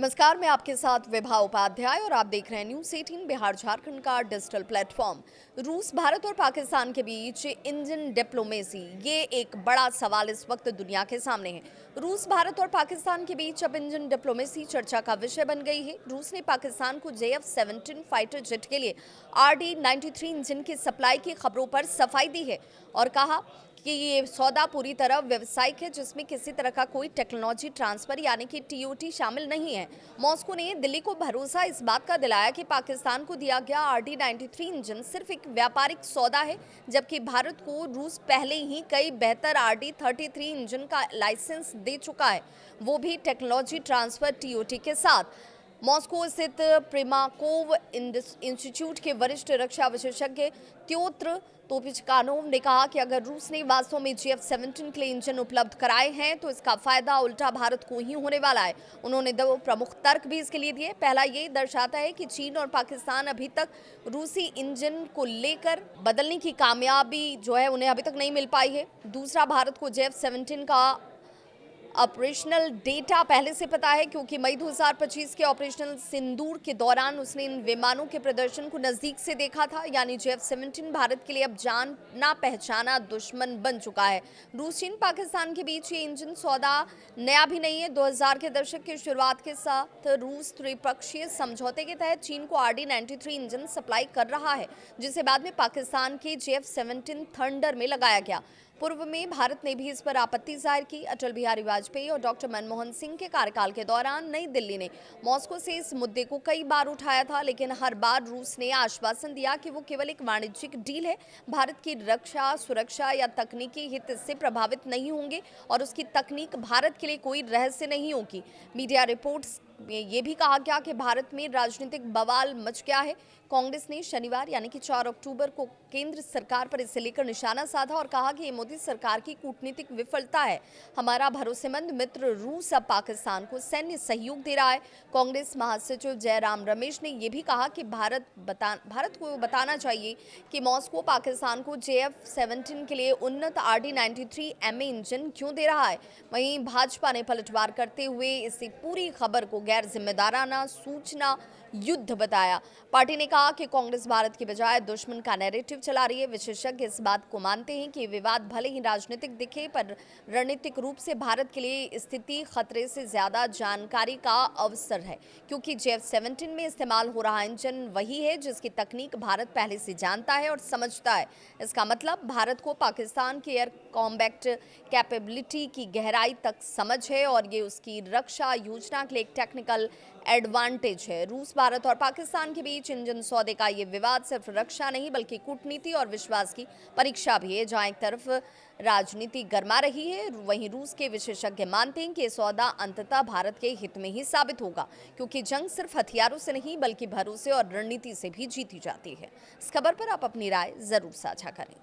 नमस्कार, मैं आपके साथ विभा उपाध्याय और आप देख रहे हैं न्यूज़ 18 बिहार झारखंड का डिजिटल प्लेटफॉर्म। रूस, भारत और पाकिस्तान के बीच इंजन डिप्लोमेसी, ये एक बड़ा सवाल इस वक्त दुनिया के सामने है। रूस, भारत और पाकिस्तान के बीच अब इंजन डिप्लोमेसी चर्चा का विषय बन गई है। रूस ने पाकिस्तान को JF-17 फाइटर जेट के लिए RD-93 इंजन की सप्लाई की खबरों पर सफाई दी है और कहा कि ये सौदा पूरी तरह व्यावसायिक है, जिसमें किसी तरह का कोई टेक्नोलॉजी ट्रांसफर यानी कि TOT शामिल नहीं है। मॉस्को ने दिल्ली को भरोसा इस बात का दिलाया कि पाकिस्तान को दिया गया RD-93 इंजन सिर्फ एक व्यापारिक सौदा है, जबकि भारत को रूस पहले ही कई बेहतर RD-33 इंजन का लाइसेंस दे चुका है, वो भी टेक्नोलॉजी ट्रांसफर TOT के साथ। मॉस्को स्थित प्रिमाकोव इंस्टीट्यूट के वरिष्ठ रक्षा विशेषज्ञ त्योत्र तोपिचकानोव ने कहा कि अगर रूस ने वास्तव में JF-17 के लिए इंजन उपलब्ध कराए हैं तो इसका फायदा उल्टा भारत को ही होने वाला है। उन्होंने दो प्रमुख तर्क भी इसके लिए दिए। पहला ये दर्शाता है कि चीन और पाकिस्तान अभी तक रूसी इंजन को लेकर बदलने की कामयाबी जो है उन्हें अभी तक नहीं मिल पाई है। दूसरा, भारत को JF-17 का ऑपरेशनल डेटा पहले से पता है, क्योंकि मई 2025 के ऑपरेशनल सिंदूर के दौरान उसने इन विमानों के प्रदर्शन को नजदीक से देखा था। यानी JF-17 भारत के लिए अब जाना पहचाना दुश्मन बन चुका है। रूस चीन पाकिस्तान के बीच ये इंजन सौदा नया भी नहीं है। 2000 के दशक की शुरुआत के साथ रूस त्रिपक्षीय समझौते के तहत चीन को RD-93 इंजन सप्लाई कर रहा है, जिसे बाद में पाकिस्तान के JF-17 थंडर में लगाया गया। पूर्व में भारत ने भी इस पर आपत्ति जाहिर की। अटल बिहारी वाजपेयी और डॉक्टर मनमोहन सिंह के कार्यकाल के दौरान नई दिल्ली ने मॉस्को से इस मुद्दे को कई बार उठाया था, लेकिन हर बार रूस ने आश्वासन दिया कि वो केवल एक वाणिज्यिक डील है। भारत की रक्षा, सुरक्षा या तकनीकी हित इससे प्रभावित नहीं होंगे और उसकी तकनीक भारत के लिए कोई रहस्य नहीं होगी। मीडिया रिपोर्ट्स में ये भी कहा गया कि भारत में राजनीतिक बवाल मच गया है। कांग्रेस ने शनिवार यानी कि 4 अक्टूबर को केंद्र सरकार पर इसे लेकर निशाना साधा और कहा कि ये मोदी सरकार की कूटनीतिक विफलता है। हमारा भरोसेमंद मित्र रूस अब पाकिस्तान को सैन्य सहयोग दे रहा है। कांग्रेस महासचिव जयराम रमेश ने यह भी कहा कि भारत को बताना चाहिए कि मॉस्को पाकिस्तान को JF-17 के लिए उन्नत RD-93 MA इंजन क्यों दे रहा है। वहीं भाजपा ने पलटवार करते हुए इसी पूरी खबर को गैर जिम्मेदाराना सूचना युद्ध बताया। पार्टी ने कहा कि कांग्रेस भारत की बजाय दुश्मन का नैरेटिव चला रही है। विशेषज्ञ इस बात को मानते हैं कि विवाद भले ही राजनीतिक दिखे, पर रणनीतिक रूप से भारत के लिए स्थिति खतरे से ज्यादा जानकारी का अवसर है, क्योंकि JF-17 में इस्तेमाल हो रहा इंजन वही है जिसकी तकनीक भारत पहले से जानता है और समझता है। इसका मतलब भारत को पाकिस्तान की एयर कॉम्बैट कैपेबिलिटी की गहराई तक समझ है और ये उसकी रक्षा योजना के लिए एक टेक्निकल एडवांटेज है। रूस, भारत और पाकिस्तान के बीच इंजन सौदे का ये विवाद सिर्फ रक्षा नहीं बल्कि कूटनीति और विश्वास की परीक्षा भी है। जहां एक तरफ राजनीति गरमा रही है, वहीं रूस के विशेषज्ञ मानते हैं कि ये सौदा अंततः भारत के हित में ही साबित होगा, क्योंकि जंग सिर्फ हथियारों से नहीं बल्कि भरोसे और रणनीति से भी जीती जाती है। इस खबर पर आप अपनी राय जरूर साझा करें।